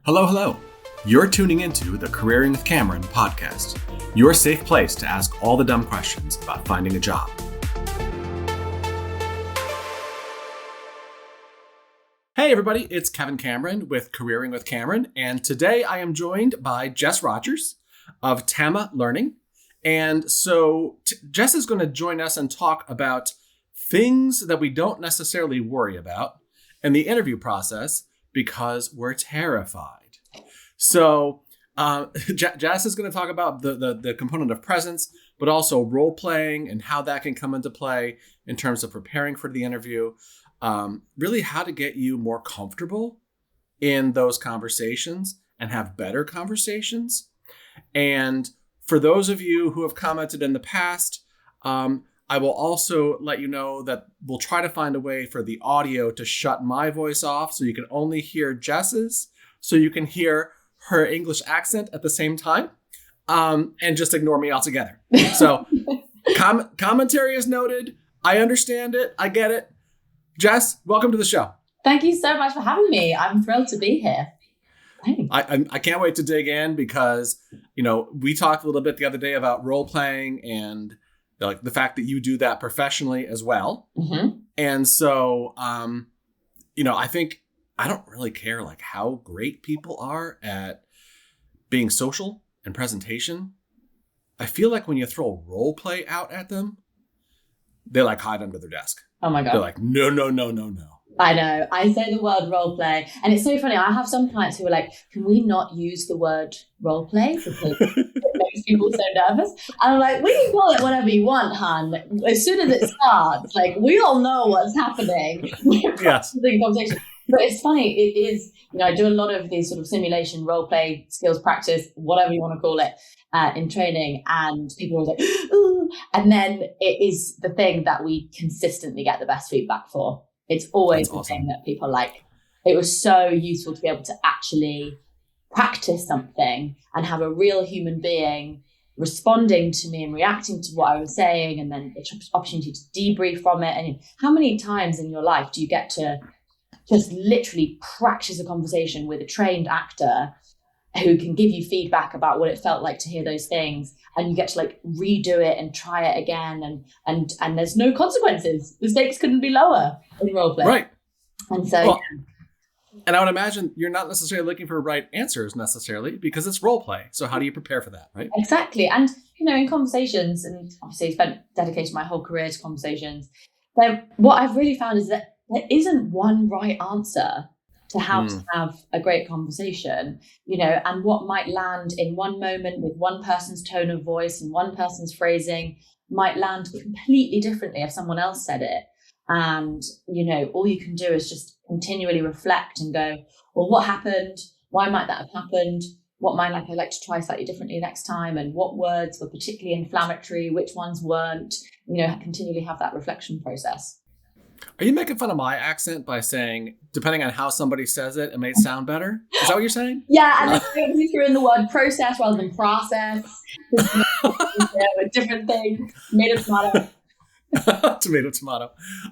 Hello, hello. You're tuning into the Careering with Cameron podcast, your safe place to ask all the dumb questions about finding a job. Hey everybody, it's Kevin Cameron with Careering with Cameron, and today I am joined by Jess Rogers of Tama Learning. And so Jess is going to join us and talk about things that we don't necessarily worry about in the interview process because we're terrified. So Jess is going to talk about the component of presence, but also role playing and how that can come into play in terms of preparing for the interview. Really how to get you more comfortable in those conversations and have better conversations. And for those of you who have commented in the past, I will also let you know that we'll try to find a way for the audio to shut my voice off so you can only hear Jess's, so you can hear her English accent at the same time, and just ignore me altogether. So commentary is noted. I understand it. I get it. Jess, welcome to the show. Thank you so much for having me. I'm thrilled to be here. Thanks. I can't wait to dig in because, we talked a little bit the other day about role playing and the fact that you do that professionally as well. Mm-hmm. And so, I think I don't really care how great people are at being social and presentation. I feel like when you throw role play out at them, they hide under their desk. Oh my God. They're like, no. I know. I say the word role play. And it's so funny. I have some clients who are like, can we not use the word role play because it makes people so nervous? And I'm like, we can call it whatever you want, hon. As soon as it starts, we all know what's happening. We're practicing conversation. But it's funny. It is, I do a lot of these sort of simulation, role play, skills practice, whatever you want to call it, in training. And people are like, ooh. And then it is the thing that we consistently get the best feedback for. It's always the thing that people like. It was so useful to be able to actually practice something and have a real human being responding to me and reacting to what I was saying, and then the opportunity to debrief from it. And how many times in your life do you get to just literally practice a conversation with a trained actor who can give you feedback about what it felt like to hear those things, and you get to redo it and try it again, and there's no consequences. The stakes couldn't be lower in role play. Right. And so and I would imagine you're not necessarily looking for right answers necessarily because it's role play. So how do you prepare for that, right? Exactly. And in conversations, and obviously dedicated my whole career to conversations, what I've really found is that there isn't one right answer to how to have a great conversation, and what might land in one moment with one person's tone of voice and one person's phrasing might land completely differently if someone else said it. And, all you can do is just continually reflect and go, well, what happened? Why might that have happened? What might I like to try slightly differently next time? And what words were particularly inflammatory? Which ones weren't? Continually have that reflection process. Are you making fun of my accent by saying, depending on how somebody says it, it may sound better? Is that what you're saying? Yeah, and then you threw in the word process rather than process. A different thing. Tomato, tomato. Tomato.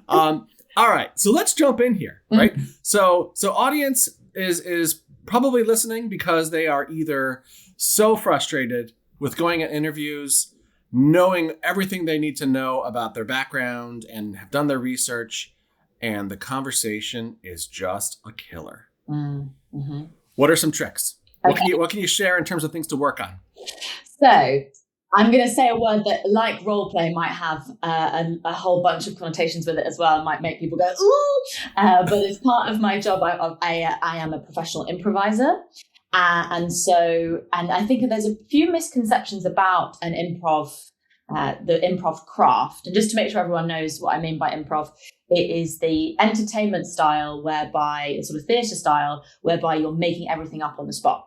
All right, so let's jump in here, right? Mm-hmm. So audience is probably listening because they are either so frustrated with going at interviews, knowing everything they need to know about their background and have done their research, and the conversation is just a killer. Mm-hmm. What are some tricks? Okay. What can you share in terms of things to work on? So I'm going to say a word that, like role play, might have a whole bunch of connotations with it as well, and might make people go, ooh. But as part of my job, I am a professional improviser. And I think there's a few misconceptions about an improv, the improv craft. And just to make sure everyone knows what I mean by improv, it is the entertainment style it's sort of theatre style, whereby you're making everything up on the spot.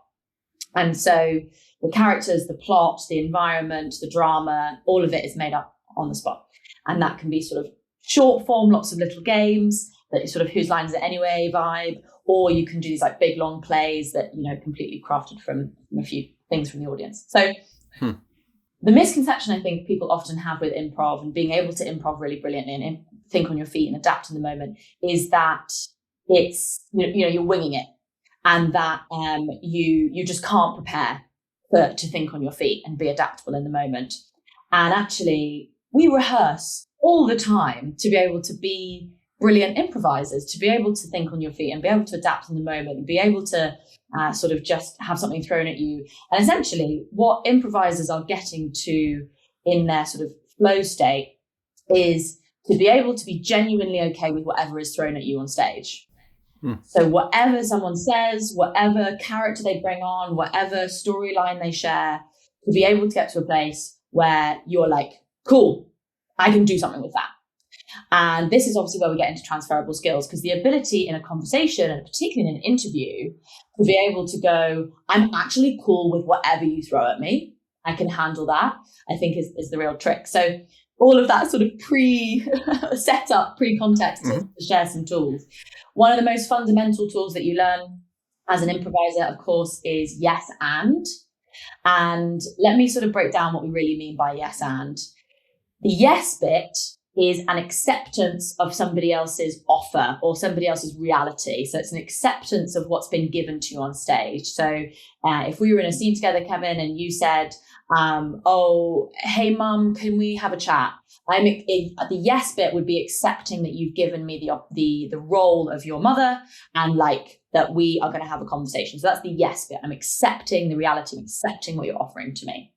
And so the characters, the plot, the environment, the drama, all of it is made up on the spot. And that can be sort of short form, lots of little games, that sort of whose lines is it anyway vibe, or you can do these like big long plays that, you know, completely crafted from a few things from the audience. So the misconception I think people often have with improv and being able to improv really brilliantly and think on your feet and adapt in the moment is that it's, you know, you're winging it. and that you just can't prepare to think on your feet and be adaptable in the moment. And actually, we rehearse all the time to be able to be brilliant improvisers, to be able to think on your feet and be able to adapt in the moment and be able to sort of just have something thrown at you. And essentially, what improvisers are getting to in their sort of flow state is to be able to be genuinely okay with whatever is thrown at you on stage. So whatever someone says, whatever character they bring on, whatever storyline they share, to be able to get to a place where you're like, cool, I can do something with that. And this is obviously where we get into transferable skills, because the ability in a conversation, and particularly in an interview, to be able to go, I'm actually cool with whatever you throw at me. I can handle that, I think is the real trick. So all of that sort of pre-setup, pre-context to share some tools. One of the most fundamental tools that you learn as an improviser, of course, is yes and. And let me sort of break down what we really mean by yes and. The yes bit is an acceptance of somebody else's offer or somebody else's reality. So it's an acceptance of what's been given to you on stage. So if we were in a scene together, Kevin, and you said, oh, hey, mum, can we have a chat? The yes bit would be accepting that you've given me the role of your mother and like that we are going to have a conversation. So that's the yes bit. I'm accepting the reality. I'm accepting what you're offering to me.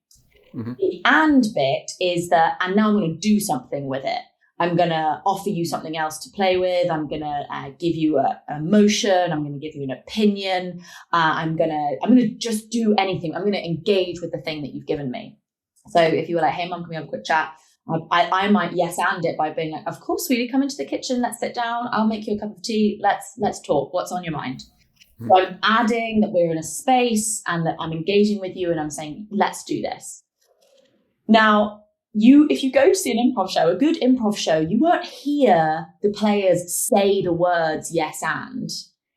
The and bit is that, and now I'm going to do something with it. I'm going to offer you something else to play with. I'm going to give you a emotion. I'm going to give you an opinion. I'm going to just do anything. I'm going to engage with the thing that you've given me. So if you were like, hey, mum, can we have a quick chat? I might yes and it by being like, of course, sweetie, come into the kitchen. Let's sit down. I'll make you a cup of tea. Let's talk. What's on your mind? So I'm adding that we're in a space and that I'm engaging with you and I'm saying, let's do this. Now, if you go to see an improv show, a good improv show, you won't hear the players say the words yes and.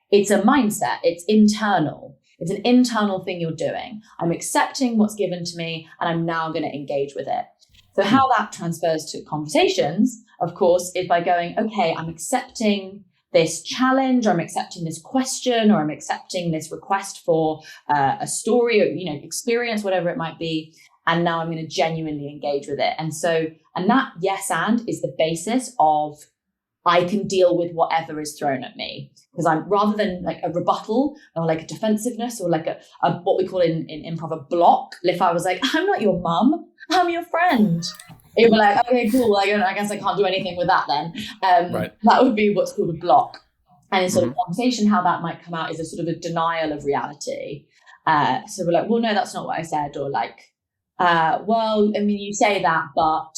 It's a mindset. It's internal. It's an internal thing you're doing. I'm accepting what's given to me and I'm now going to engage with it. So how that transfers to conversations, of course, is by going, okay, I'm accepting this challenge, or I'm accepting this question, or I'm accepting this request for a story or, experience, whatever it might be. And now I'm going to genuinely engage with it. And that yes and is the basis of I can deal with whatever is thrown at me. Because I'm rather than like a rebuttal or like a defensiveness or like a what we call in improv a block. If I was like, I'm not your mum, I'm your friend. You'd be like, okay, cool. I guess I can't do anything with that then. Right. That would be what's called a block. And in sort of conversation, how that might come out is a sort of a denial of reality. So we're like, well, no, that's not what I said. Or like, well, I mean, you say that, but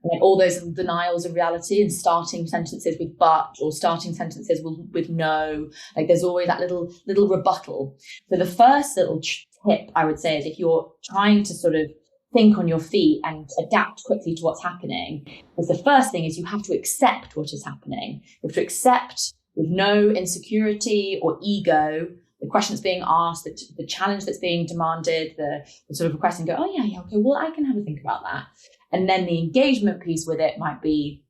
like all those denials of reality and starting sentences with but or starting sentences with no, like there's always that little rebuttal. So the first little tip I would say is if you're trying to sort of think on your feet and adapt quickly to what's happening, is the first thing is you have to accept what is happening. You have to accept with no insecurity or ego the question that's being asked, the challenge that's being demanded, the sort of request and go, oh yeah, okay, well, I can have a think about that. And then the engagement piece with it might be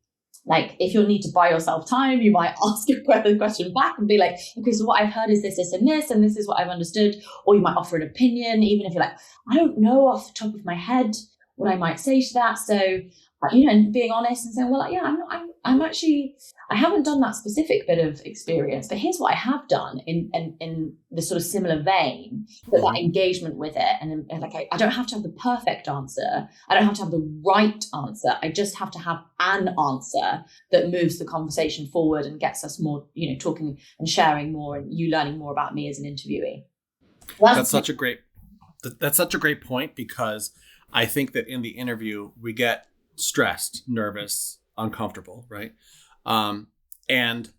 like, if you'll need to buy yourself time, you might ask your question back and be like, okay, so what I've heard is this, and this is what I've understood. Or you might offer an opinion, even if you're like, I don't know off the top of my head what I might say to that. So, and being honest and saying, well, yeah, I haven't done that specific bit of experience, but here's what I have done in the sort of similar vein, that engagement with it. And like, I don't have to have the perfect answer. I don't have to have the right answer. I just have to have an answer that moves the conversation forward and gets us more, talking and sharing more and you learning more about me as an interviewee. That's such a great point, because I think that in the interview, we get stressed, nervous, uncomfortable, right? And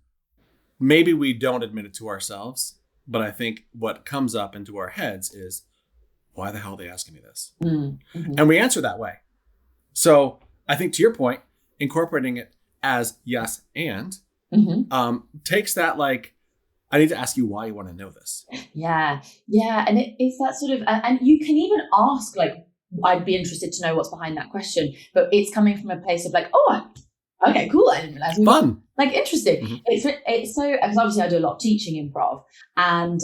maybe we don't admit it to ourselves, but I think what comes up into our heads is, why the hell are they asking me this? Mm-hmm. And we answer that way. So I think to your point, incorporating it as yes and takes that like, I need to ask you why you want to know this. Yeah. And it's that sort of, and you can even ask like, I'd be interested to know what's behind that question, but it's coming from a place of like, oh, okay, cool. I didn't realize. Fun. Like, interesting. It's so, because obviously I do a lot of teaching improv, and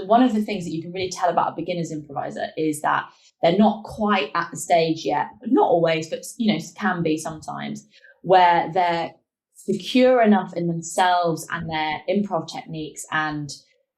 one of the things that you can really tell about a beginner's improviser is that they're not quite at the stage yet, but not always, but can be sometimes, where they're secure enough in themselves and their improv techniques and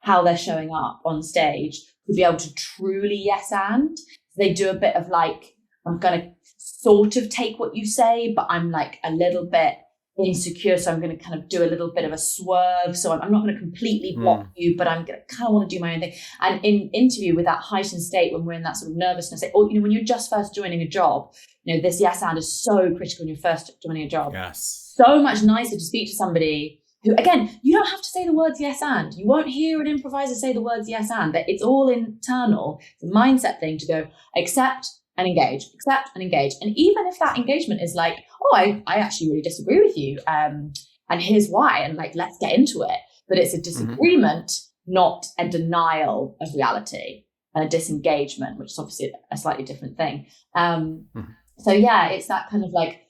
how they're showing up on stage to be able to truly yes and. They do a bit of like, I'm going to sort of take what you say, but I'm like a little bit insecure, so I'm going to kind of do a little bit of a swerve, so I'm not going to completely block you, but I'm going to kind of want to do my own thing. And in interview, with that heightened state, when we're in that sort of nervousness, or when you're just first joining a job, this yes and is so critical when you're first joining a job. Yes. So much nicer to speak to somebody who, again, you don't have to say the words yes and. You won't hear an improviser say the words yes and, but it's all internal. It's a mindset thing to go accept and engage, accept and engage. And even if that engagement is like, oh, I actually really disagree with you, and here's why, and like, let's get into it. But it's a disagreement, not a denial of reality, and a disengagement, which is obviously a slightly different thing. So yeah, it's that kind of like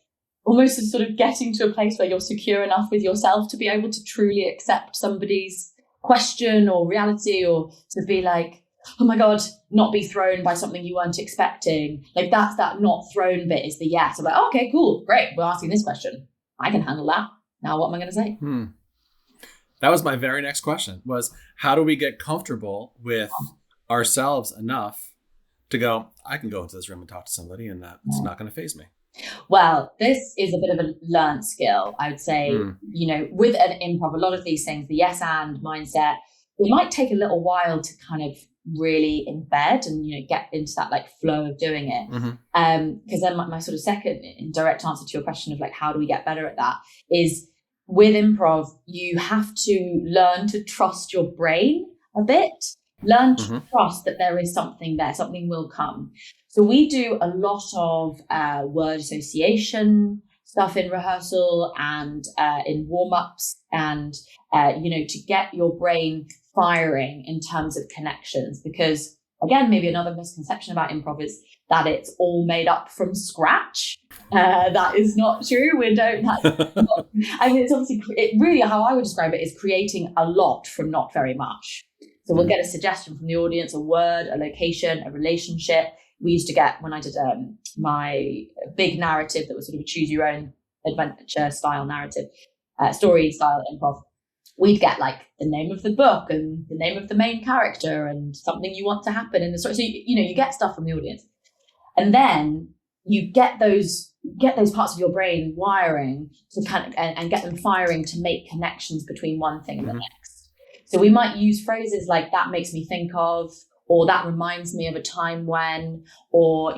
almost a sort of getting to a place where you're secure enough with yourself to be able to truly accept somebody's question or reality, or to be like, oh my God, not be thrown by something you weren't expecting. Like, that's that not thrown bit is the yes. I'm like, oh, okay, cool, great. We're asking this question. I can handle that. Now what am I going to say? That was my very next question, was how do we get comfortable with ourselves enough to go, I can go into this room and talk to somebody and that's not going to faze me? Well, this is a bit of a learned skill, I would say. With an improv, a lot of these things, the yes and mindset, it might take a little while to kind of really embed and get into that like flow of doing it, because then my sort of second indirect answer to your question of like, how do we get better at that, is with improv you have to learn to trust your brain a bit. Learn to trust that there is something there, something will come. So we do a lot of word association stuff in rehearsal and in warm-ups, and to get your brain firing in terms of connections. Because again, maybe another misconception about improv is that it's all made up from scratch. That is not true. It's obviously, really how I would describe it is creating a lot from not very much. So we'll get a suggestion from the audience, a word, a location, a relationship. We used to get, when I did my big narrative that was sort of a choose your own adventure style narrative, story style improv, we'd get like the name of the book and the name of the main character and something you want to happen in the story. So you get stuff from the audience, and then you get those parts of your brain wiring to kind of and get them firing to make connections between one thing and the next. So we might use phrases like that makes me think of, or that reminds me of a time when, or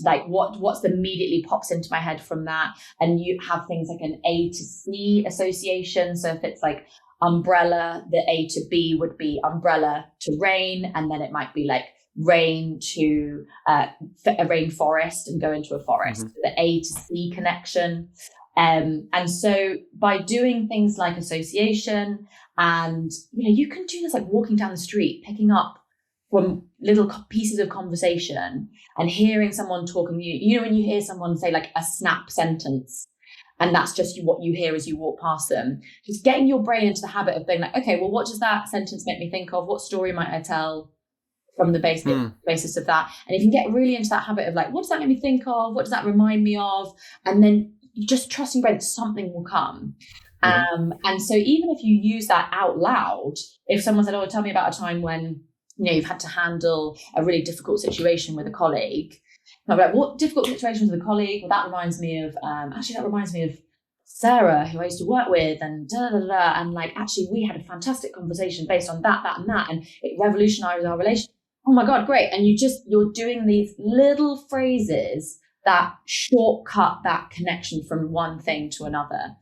like what's immediately pops into my head from that. And you have things like an A to C association. So if it's like umbrella, the A to B would be umbrella to rain, and then it might be like rain to a rainforest and go into a forest. The A to C connection. And so by doing things like association, and you can do this like walking down the street, picking up from little pieces of conversation and hearing someone talking to you. When you hear someone say like a snap sentence, and that's just what you hear as you walk past them, just getting your brain into the habit of being like, okay, well, what does that sentence make me think of? What story might I tell from the basis of that? And if you can get really into that habit of like, what does that make me think of? What does that remind me of? And then you just trusting brain that something will come. And so even if you use that out loud, if someone said, oh, tell me about a time when you've had to handle a really difficult situation with a colleague. Like, what difficult situations with a colleague? Well, that reminds me of Sarah, who I used to work with, and and like, actually, we had a fantastic conversation based on that, and it revolutionized our relationship. Oh my God, great. And you're doing these little phrases that shortcut that connection from one thing to another.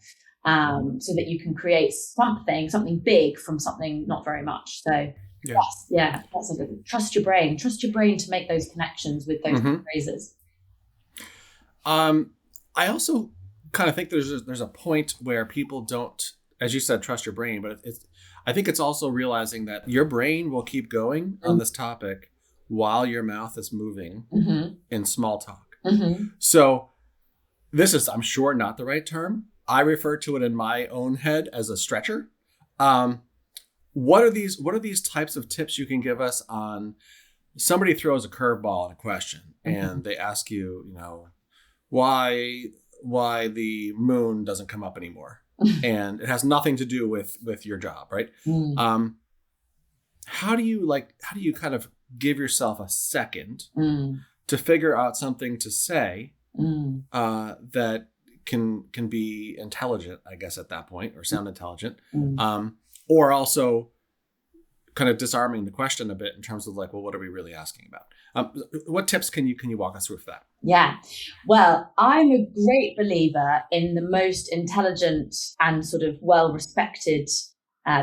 So that you can create something big from something not very much. So that's a good. Trust your brain to make those connections with those phrases. I also kind of think there's a point where people don't, as you said, trust your brain, but I think it's also realizing that your brain will keep going on this topic while your mouth is moving in small talk. So this is, I'm sure, not the right term. I refer to it in my own head as a stretcher. What are these types of tips you can give us on somebody throws a curveball in a question and they ask you, why the moon doesn't come up anymore, and it has nothing to do with your job, right? How do you kind of give yourself a second to figure out something to say that can be intelligent, I guess, at that point, or sound intelligent, or also kind of disarming the question a bit in terms of like, well, what are we really asking about? What tips can you walk us through for that? Yeah, well, I'm a great believer in the most intelligent and sort of well-respected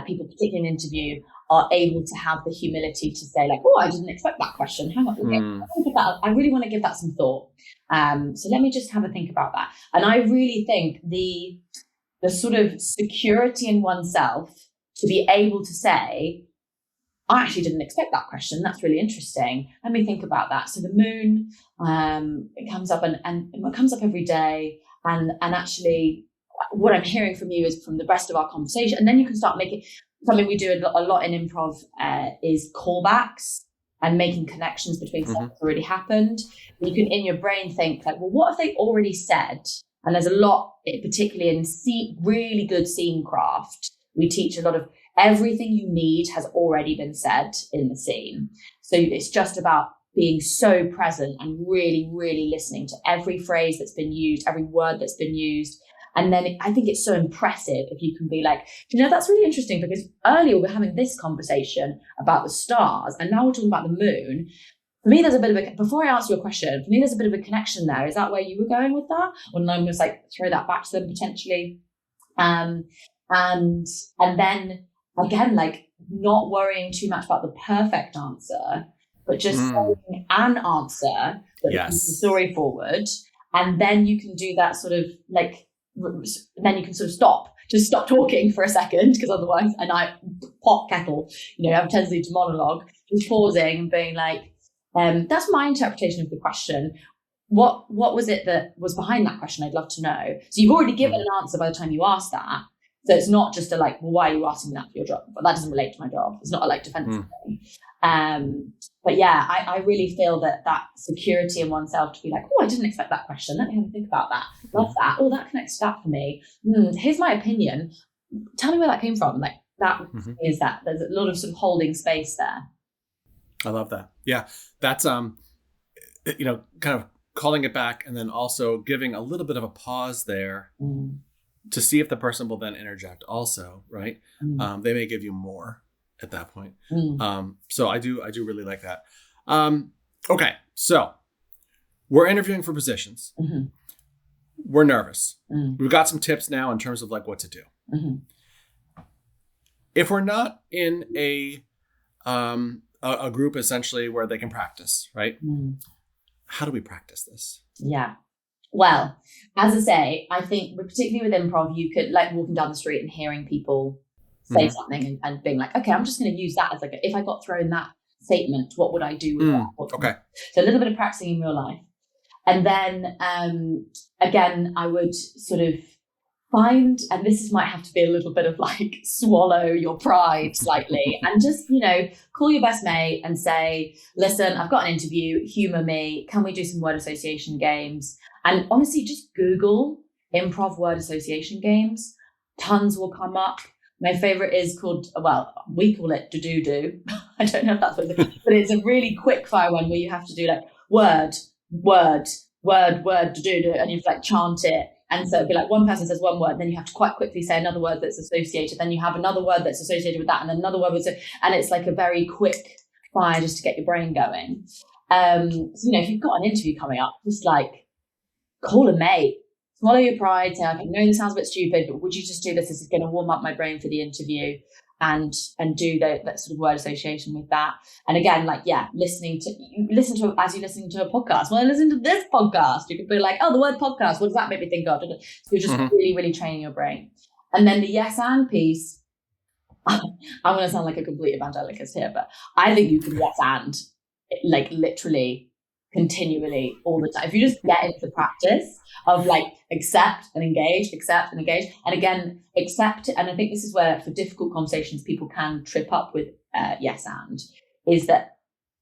people, particularly in an interview, are able to have the humility to say like, oh, I didn't expect that question. Hang on, I really want to give that some thought. So let me just have a think about that. And I really think the sort of security in oneself to be able to say, I actually didn't expect that question. That's really interesting. Let me think about that. So the moon, it comes up and it comes up every day. And actually what I'm hearing from you is from the rest of our conversation. And then you can start making something we do a lot in improv is callbacks and making connections between stuff that's already happened. You can in your brain think like, well, what have they already said? And there's a lot, particularly in really good scene craft. We teach a lot of everything you need has already been said in the scene. So it's just about being so present and really, really listening to every phrase that's been used, every word that's been used. And then I think it's so impressive if you can be like, that's really interesting because earlier we're having this conversation about the stars and now we're talking about the moon. For me, there's a bit of before I answer your question, for me, there's a bit of a connection there. Is that where you were going with that? Or no, I'm just like throw that back to them potentially. And then again, like not worrying too much about the perfect answer, but just saying an answer that moves the story forward. And then you can do that sort of like, then you can sort of stop talking for a second, because otherwise, and I pot kettle, I have a tendency to monologue, just pausing and being like, that's my interpretation of the question. What was it that was behind that question? I'd love to know. So you've already given an answer by the time you ask that. So it's not just well, why are you asking that for your job? But that doesn't relate to my job. It's not a defensive thing. But yeah, I really feel that security in oneself to be like, oh, I didn't expect that question. Let me have a think about that. Love that. Oh, that connects to that for me. Here's my opinion. Tell me where that came from. Like that is that. There's a lot of sort of holding space there. I love that. Yeah, that's kind of calling it back and then also giving a little bit of a pause there to see if the person will then interject also, right? They may give you more at that point. So I do really like that. Okay, so we're interviewing for positions. We're nervous. We've got some tips now in terms of like what to do. If we're not in a group essentially where they can practice, right? How do we practice this? Yeah. Well, as I say, I think particularly with improv, you could like walking down the street and hearing people say something and being like, okay, I'm just going to use that as like, if I got thrown that statement, what would I do with that? Okay. So a little bit of practicing in real life. And then again, I would sort of find, and this might have to be a little bit of like swallow your pride slightly and just, call your best mate and say, listen, I've got an interview, humor me. Can we do some word association games? And honestly, just Google improv word association games. Tons will come up. My favorite is called, we call it do. I don't know if that's what it is, but it's a really quick fire one where you have to do like word, do, and you have to like chant it. And so it'd be like one person says one word, then you have to quite quickly say another word that's associated. Then you have another word that's associated with that, and then another word and it's like a very quick fire just to get your brain going. So, if you've got an interview coming up, just like call a mate, swallow your pride, say, I know this sounds a bit stupid, but would you just do this? This is going to warm up my brain for the interview, and do that sort of word association with that. And again, listen to as you're listening to a podcast. Well, I listen to this podcast. You could be like, oh, the word podcast, what does that make me think of? So you're just really, really training your brain. And then the yes and piece, I'm going to sound like a complete evangelicist here, but I think you can yes and like literally continually all the time. If you just get into the practice of like accept and engage, and again, accept. And I think this is where for difficult conversations, people can trip up with yes and, is that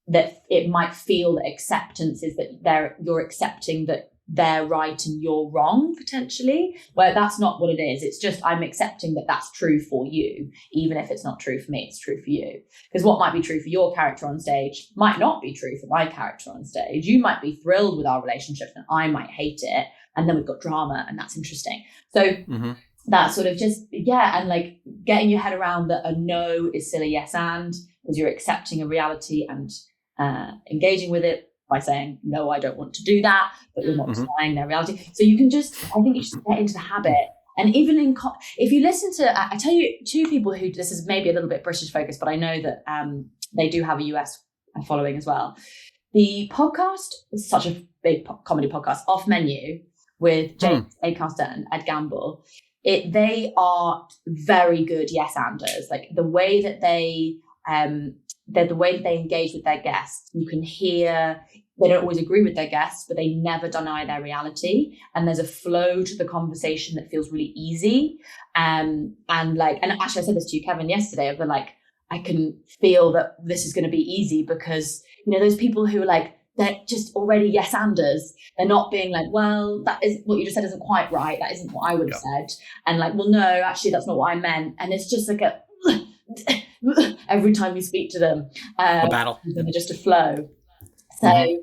it might feel that acceptance is that you're accepting that they're right and you're wrong potentially, where that's not what it is. It's just I'm accepting that that's true for you, even if it's not true for me, it's true for you. Because what might be true for your character on stage might not be true for my character on stage. You might be thrilled with our relationship and I might hate it, and then we've got drama, and that's interesting. So that sort of just, and like getting your head around that a no is still a yes and, because you're accepting a reality and engaging with it by saying, no, I don't want to do that, but you're not denying their reality. So you can just, I think you should get into the habit. And even if you listen to, I tell you, two people who, this is maybe a little bit British focused, but I know that they do have a US following as well. The podcast is such a big comedy podcast, Off Menu, with James Acaster and Ed Gamble. They are very good yes-anders. Like the way that they engage with their guests, you can hear they don't always agree with their guests, but they never deny their reality. And there's a flow to the conversation that feels really easy. And actually I said this to you, Kevin, yesterday, of the like, I can feel that this is going to be easy because, you know, those people who are like, they're just already yes-anders. They're not being like, well, that is what you just said isn't quite right. That isn't what I would have said. And like, well, no, actually, that's not what I meant. And it's just like every time you speak to them, a battle. They're just a flow. So I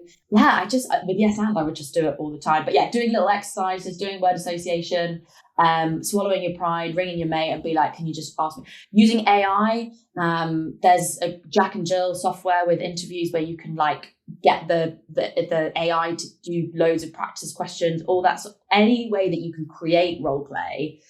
just, with yes and, I would just do it all the time. But yeah, doing little exercises, doing word association, swallowing your pride, ringing your mate and be like, can you just ask me? Using AI, there's a Jack and Jill software with interviews where you can like get the AI to do loads of practice questions, all that. So any way that you can create role play.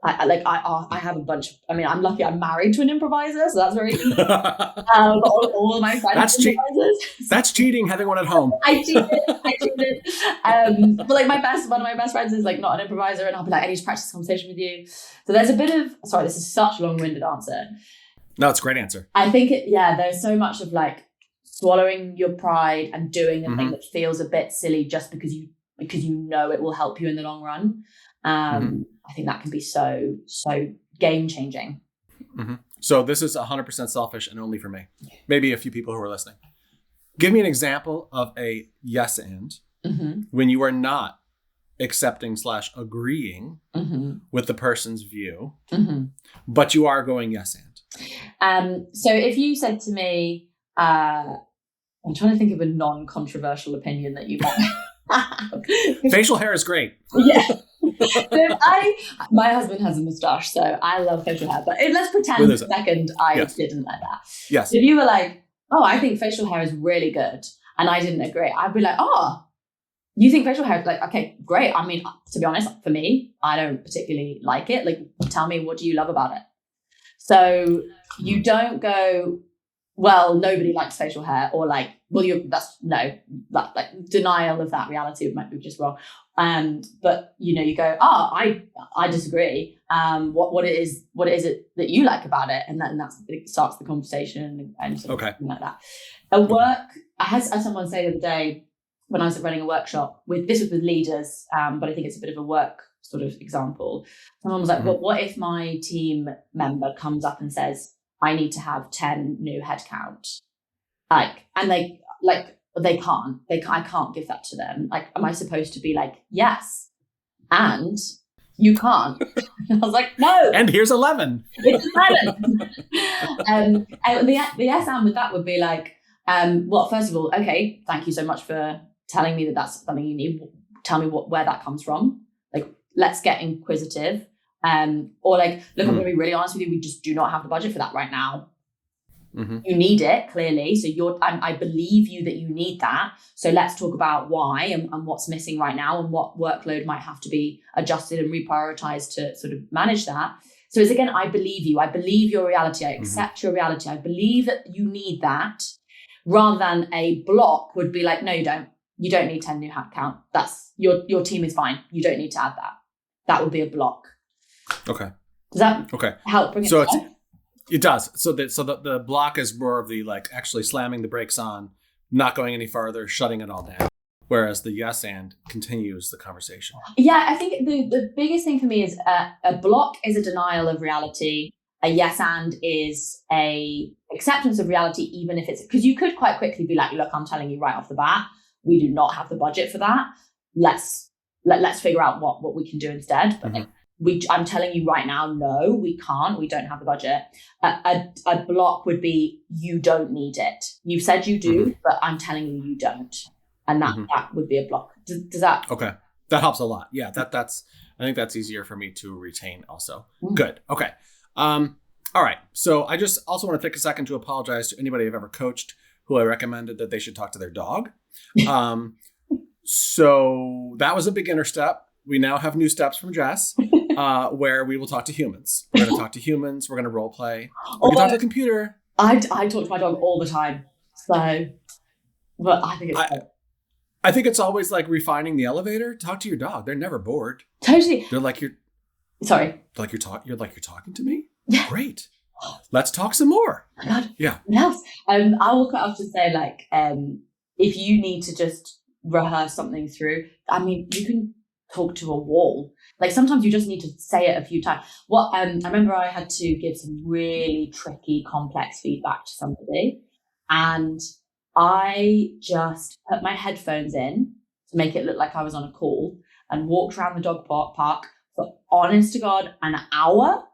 I have a bunch. I mean, I'm lucky. I'm married to an improviser, so that's very easy. All of my friends are improvisers. That's cheating. Having one at home. I cheated. But like one of my best friends is like not an improviser, and I'll be like, I need to practice this conversation with you. So there's a bit of. Sorry, this is such a long-winded answer. No, it's a great answer. I think there's so much of like swallowing your pride and doing a thing that feels a bit silly just because you know it will help you in the long run. I think that can be so game changing. So this is 100% selfish and only for me. Maybe a few people who are listening. Give me an example of a yes and when you are not accepting / agreeing with the person's view, but you are going yes and. So if you said to me, I'm trying to think of a non-controversial opinion that you might. Facial hair is great. Yeah. My husband has a moustache, so I love facial hair. But let's pretend for a second I didn't like that. Yes. If you were like, oh, I think facial hair is really good, and I didn't agree, I'd be like, oh, you think facial hair is like, okay, great. I mean, to be honest, for me, I don't particularly like it. Like, tell me, what do you love about it? So you don't go, well, nobody likes facial hair, or like, well, like denial of that reality might be just wrong. But you go, I disagree. What is it that you like about it? And then it starts the conversation and sort of something like that. I had someone say the other day when I was running a workshop this was with leaders, but I think it's a bit of a work sort of example. Someone was like, well, what if my team member comes up and says, I need to have 10 new headcount. I can't give that to them. Like, am I supposed to be like, yes, and you can't? And I was like, no. And here's 11. It's 11. And the yes and with that would be like, well, first of all, okay, thank you so much for telling me that that's something you need. Tell me where that comes from. Like, let's get inquisitive. Or like, look, I'm going to be really honest with you. We just do not have the budget for that right now. You need it, clearly. So I believe you that you need that. So let's talk about why and what's missing right now and what workload might have to be adjusted and reprioritized to sort of manage that. So it's again, I believe you. I believe your reality. I accept your reality. I believe that you need that, rather than a block would be like, no, you don't. You don't need 10 new headcount. That's your team is fine. You don't need to add that. That would be a block. Okay. Does that help bring it It does. So the block is more of the like actually slamming the brakes on not going any farther, shutting it all down. Whereas the yes and continues the conversation. Yeah, I think the biggest thing for me is a block is a denial of reality. A yes and is a acceptance of reality, even if it's, because you could quite quickly be like, look, I'm telling you right off the bat, we do not have the budget for that. Let's figure out what we can do instead. But I'm telling you right now, no, we can't. We don't have the budget. A block would be, you don't need it. You've said you do, but I'm telling you, you don't. And that would be a block. Does that? Okay. That helps a lot. Yeah, that's. I think that's easier for me to retain also. Good. Okay. All right. So I just also want to take a second to apologize to anybody I've ever coached who I recommended that they should talk to their dog. So that was a beginner step. We now have new steps from Jess, where we will talk to humans. We're going to talk to humans. We're going to role play. We're going to talk to the computer. I talk to my dog all the time. So, but I think it's I think it's always like refining the elevator. Talk to your dog. They're never bored. Totally. They're like you're talking to me. Yeah. Great. Let's talk some more. Oh my God. Yeah. What else? I will cut off to say, like, if you need to just rehearse something through, I mean, you can talk to a wall. Like sometimes you just need to say it a few times. I remember I had to give some really tricky, complex feedback to somebody, and I just put my headphones in to make it look like I was on a call and walked around the dog park for, honest to God, an hour,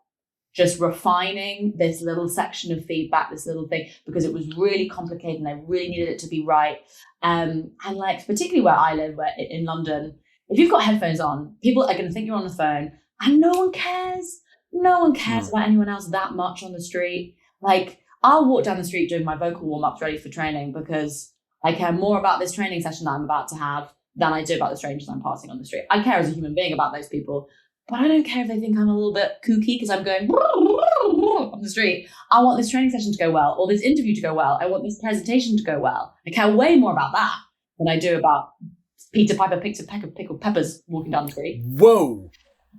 just refining this little section of feedback, this little thing, because it was really complicated and I really needed it to be right. And like, particularly where I live, in London, if you've got headphones on, people are going to think you're on the phone, and no one cares. No one cares about anyone else that much on the street. Like, I'll walk down the street doing my vocal warm-ups ready for training because I care more about this training session that I'm about to have than I do about the strangers I'm passing on the street. I care as a human being about those people, but I don't care if they think I'm a little bit kooky because I'm going on the street. I want this training session to go well, or this interview to go well. I want this presentation to go well. I care way more about that than I do about Peter Piper picks a peck of pickled peppers walking down the street. Whoa,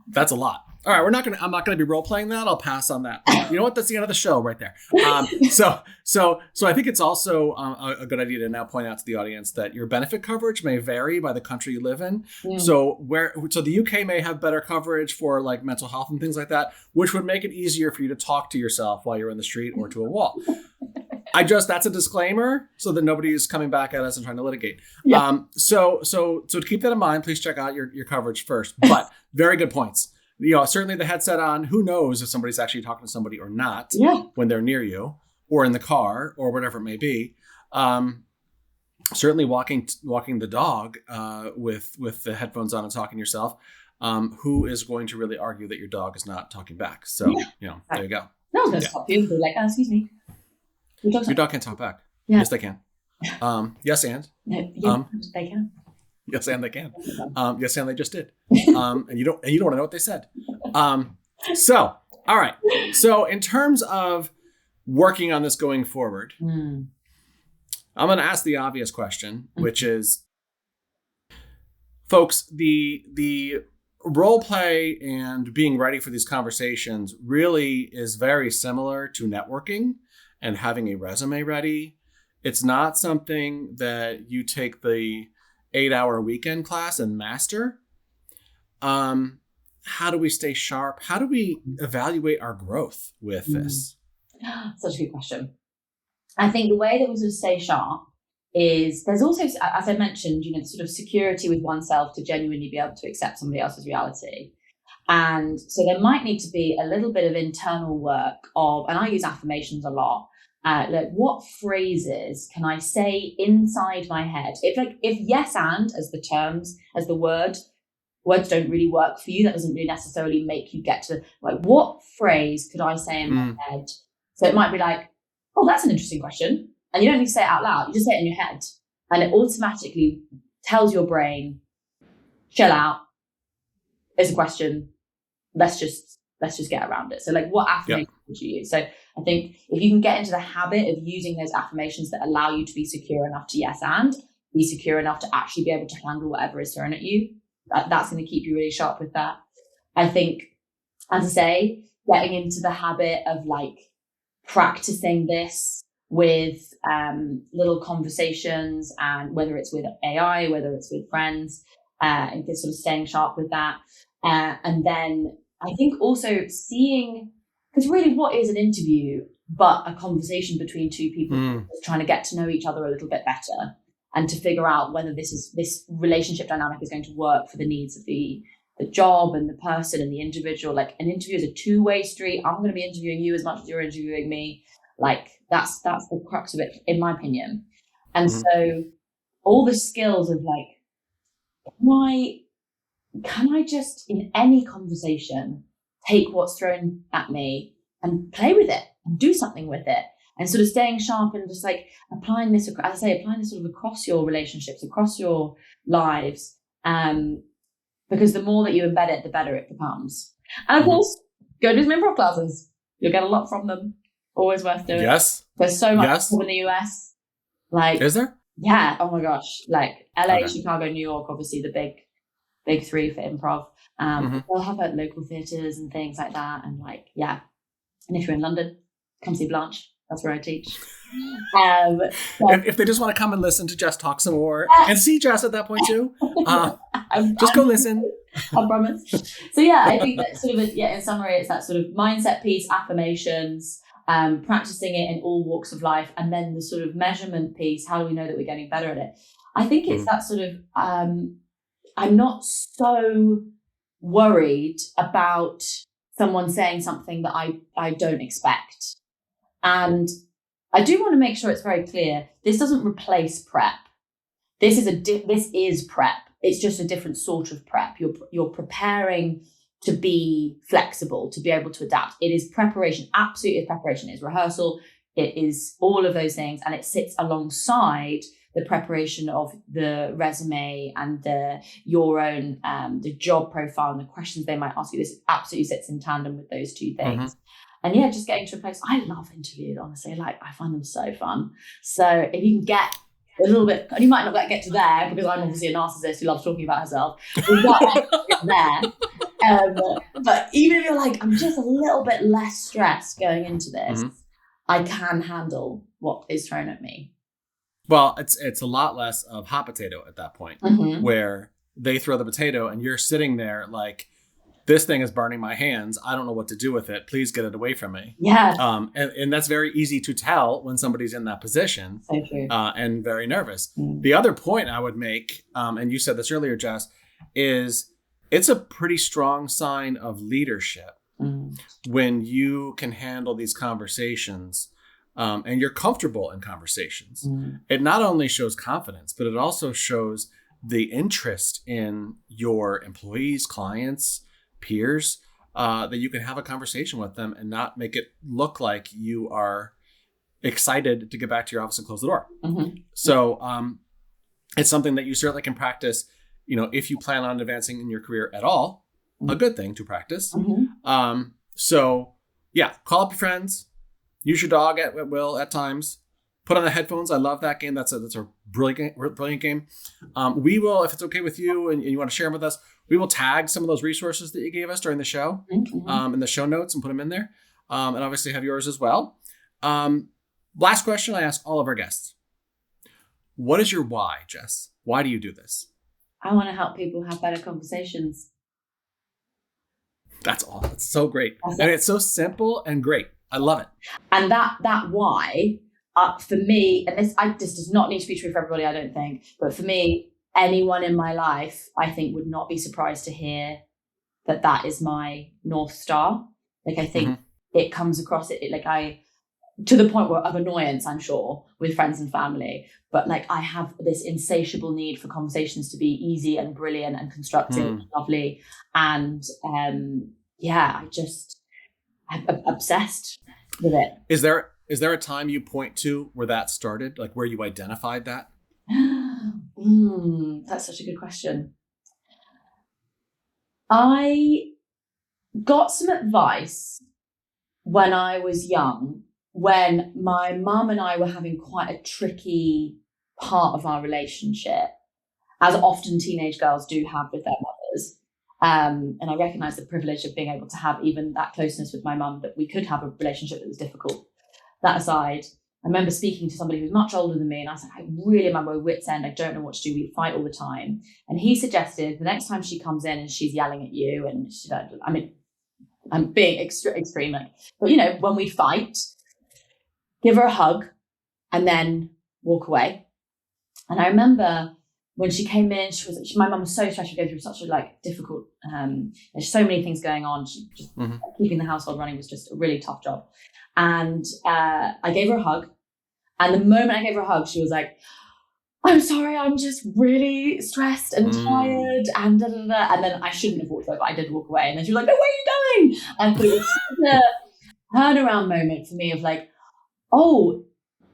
that's a lot. All right, I'm not gonna be role playing that. I'll pass on that. You know what? That's the end of the show right there. So I think it's also a good idea to now point out to the audience that your benefit coverage may vary by the country you live in. So the UK may have better coverage for like mental health and things like that, which would make it easier for you to talk to yourself while you're in the street or to a wall. That's a disclaimer so that nobody's coming back at us and trying to litigate. Yeah. So to keep that in mind, please check out your coverage first. But very good points. Certainly the headset on, who knows if somebody's actually talking to somebody or not when they're near you or in the car or whatever it may be. Certainly walking the dog with the headphones on and talking to yourself. Who is going to really argue that your dog is not talking back? So, there you go. No one's going to stop you and be like, excuse me. Your dog can't talk back. Yeah. Yes, they can. Yes, and? No, they can. Yes, and they can. Yes, and they just did. And you don't want to know what they said. So, all right. So in terms of working on this going forward, I'm going to ask the obvious question, which is, folks, the role play and being ready for these conversations really is very similar to networking and having a resume ready. It's not something that you take the 8-hour weekend class and master. How do we stay sharp? How do we evaluate our growth with this? Such a good question. I think the way that we sort of stay sharp is there's also, as I mentioned, the sort of security with oneself to genuinely be able to accept somebody else's reality. And so there might need to be a little bit of internal work and I use affirmations a lot. Like, what phrases can I say inside my head? If yes and as the words don't really work for you, that doesn't really necessarily make you get to what phrase could I say in my head? So it might be like, oh, that's an interesting question. And you don't need to say it out loud. You just say it in your head. And it automatically tells your brain, chill out. It's a question. Let's just get around it. So what affirmation would you use? So I think if you can get into the habit of using those affirmations that allow you to be secure enough to yes and be secure enough to actually be able to handle whatever is thrown at you, that's going to keep you really sharp with that. I think, as I say, getting into the habit of practicing this with little conversations, and whether it's with AI, whether it's with friends, and just sort of staying sharp with that. And then I think also seeing, because really what is an interview but a conversation between two people trying to get to know each other a little bit better and to figure out whether this relationship dynamic is going to work for the needs of the job and the person and the individual. Like, an interview is a two-way street. I'm going to be interviewing you as much as you're interviewing me. Like, that's the crux of it, in my opinion. And so all the skills of like, can I just, in any conversation, take what's thrown at me and play with it and do something with it, and sort of staying sharp and just like applying this, as I say, applying this sort of across your relationships, across your lives. Because the more that you embed it, the better it becomes. And of course, go do some improv classes. You'll get a lot from them. Always worth doing. Yes. There's so much in the US. Like, is there? Yeah. Oh my gosh. Like LA, Chicago, New York, obviously the big three for improv. They'll have like local theatres and things like that. And like, yeah. And if you're in London, come see Blanche. That's where I teach. If they just want to come and listen to Jess talk some more and see Jess at that point too, just go listen. I promise. So yeah, I think that sort of, in summary, it's that sort of mindset piece, affirmations, practicing it in all walks of life, and then the sort of measurement piece. How do we know that we're getting better at it? I think it's that sort of, I'm not so worried about someone saying something that I don't expect. And I do want to make sure it's very clear. This doesn't replace prep. This is prep. It's just a different sort of prep. You're preparing to be flexible, to be able to adapt. It is preparation. Absolutely, is preparation. It is rehearsal. It is all of those things, and it sits alongside the preparation of the resume and your own the job profile and the questions they might ask you. This absolutely sits in tandem with those two things. And yeah, just getting to a place. I love interviews, honestly. Like, I find them so fun. So if you can get a little bit, and you might not get to there because I'm obviously a narcissist who loves talking about herself. We've got there. But even if you're like, I'm just a little bit less stressed going into this, I can handle what is thrown at me. Well, it's a lot less of hot potato at that point, where they throw the potato and you're sitting there like, this thing is burning my hands. I don't know what to do with it. Please get it away from me. Yeah. And that's very easy to tell when somebody's in that position. So true. And very nervous. The other point I would make, and you said this earlier, Jess, is it's a pretty strong sign of leadership when you can handle these conversations and you're comfortable in conversations. It not only shows confidence, but it also shows the interest in your employees, clients, peers, that you can have a conversation with them and not make it look like you are excited to get back to your office and close the door. So it's something that you certainly can practice, if you plan on advancing in your career at all, a good thing to practice. So yeah, call up your friends, use your dog at will at times, put on the headphones. I love that game. That's a brilliant game. We will, if it's okay with you and you want to share them with us, we will tag some of those resources that you gave us during the show in the show notes and put them in there. And obviously have yours as well. Last question I ask all of our guests. What is your why, Jess? Why do you do this? I want to help people have better conversations. That's all. It's so great. And it's so simple and great. I love it. And that why, for me, and this does not need to be true for everybody, I don't think, but for me, anyone in my life, I think, would not be surprised to hear that is my North Star. Like, I think it comes across to the point of annoyance, I'm sure, with friends and family. But like, I have this insatiable need for conversations to be easy and brilliant and constructive and lovely. And I'm obsessed with it. Is there a time you point to where that started, like where you identified that? That's such a good question. I got some advice when I was young, when my mum and I were having quite a tricky part of our relationship, as often teenage girls do have with their mothers. And I recognise the privilege of being able to have even that closeness with my mum, that we could have a relationship that was difficult. That aside, remember speaking to somebody who's much older than me, and I was like, I really am at my wit's end. I don't know what to do. We fight all the time. And he suggested the next time she comes in and she's yelling at you, and she don't, I mean, I'm being extreme, like, but you know, when we fight, give her a hug and then walk away. And I remember when she came in, my mum was so stressed. She was going through such a like difficult, there's so many things going on. She just keeping the household running was just a really tough job. And I gave her a hug. And the moment I gave her a hug, she was like, I'm sorry, I'm just really stressed and tired and da, da, da. And then I shouldn't have walked away, but I did walk away. And then she was like, no, where are you going? And it was such a turnaround moment for me of like, oh,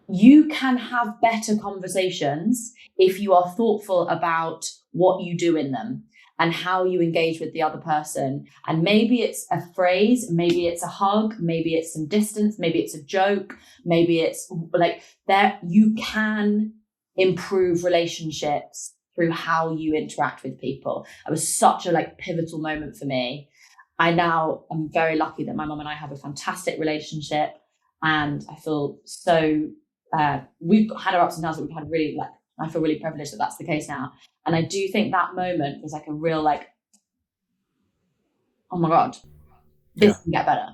you can have better conversations if you are thoughtful about what you do in them and how you engage with the other person. And maybe it's a phrase, maybe it's a hug, maybe it's some distance, maybe it's a joke, maybe it's like that you can improve relationships through how you interact with people. It was such a like pivotal moment for me. I now am very lucky that my mum and I have a fantastic relationship, and I feel so we've had our ups and downs, but we've had really like, I feel really privileged that that's the case now. And I do think that moment was like a real like, oh my God, this can get better.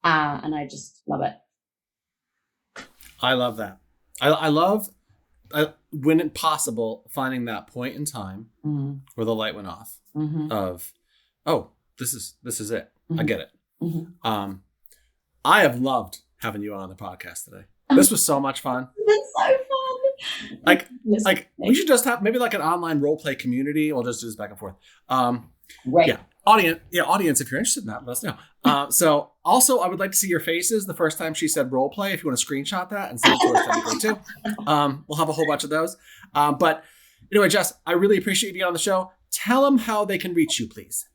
And I just love it. I love that. I love when it's possible, finding that point in time where the light went off of, oh, this is it. I get it. I have loved having you on the podcast today. This was so much fun. It's so fun. Like we should just have maybe like an online role play community. We'll just do this back and forth. Right. Yeah. Audience, if you're interested in that, let us know. So also I would like to see your faces the first time she said role play. If you want to screenshot that and send it to us, that'd be great too. We'll have a whole bunch of those. But anyway, Jess, I really appreciate you being on the show. Tell them how they can reach you, please.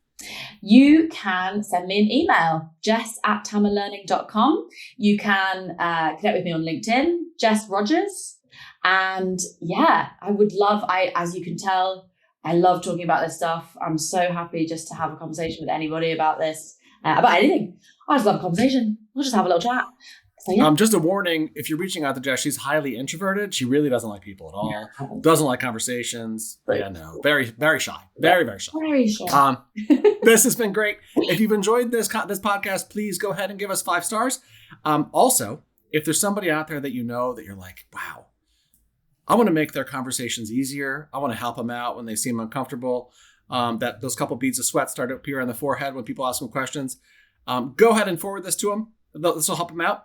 You can send me an email, jess@tamalearning.com. You can connect with me on LinkedIn, Jess Rogers. And yeah, I would love, as you can tell, I love talking about this stuff. I'm so happy just to have a conversation with anybody about this, about anything. I just love a conversation. We'll just have a little chat. So, yeah. Just a warning, if you're reaching out to Jess, she's highly introverted. She really doesn't like people at all. Doesn't like conversations. Right. Yeah, no. Very, very shy. Very, very shy. Very shy. This has been great. If you've enjoyed this podcast, please go ahead and give us 5 stars. Also, if there's somebody out there that you know that you're like, wow, I want to make their conversations easier. I want to help them out when they seem uncomfortable. That those couple beads of sweat start to appear on the forehead when people ask them questions. Go ahead and forward this to them. This will help them out.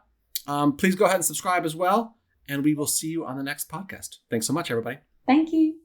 Please go ahead and subscribe as well. And we will see you on the next podcast. Thanks so much, everybody. Thank you.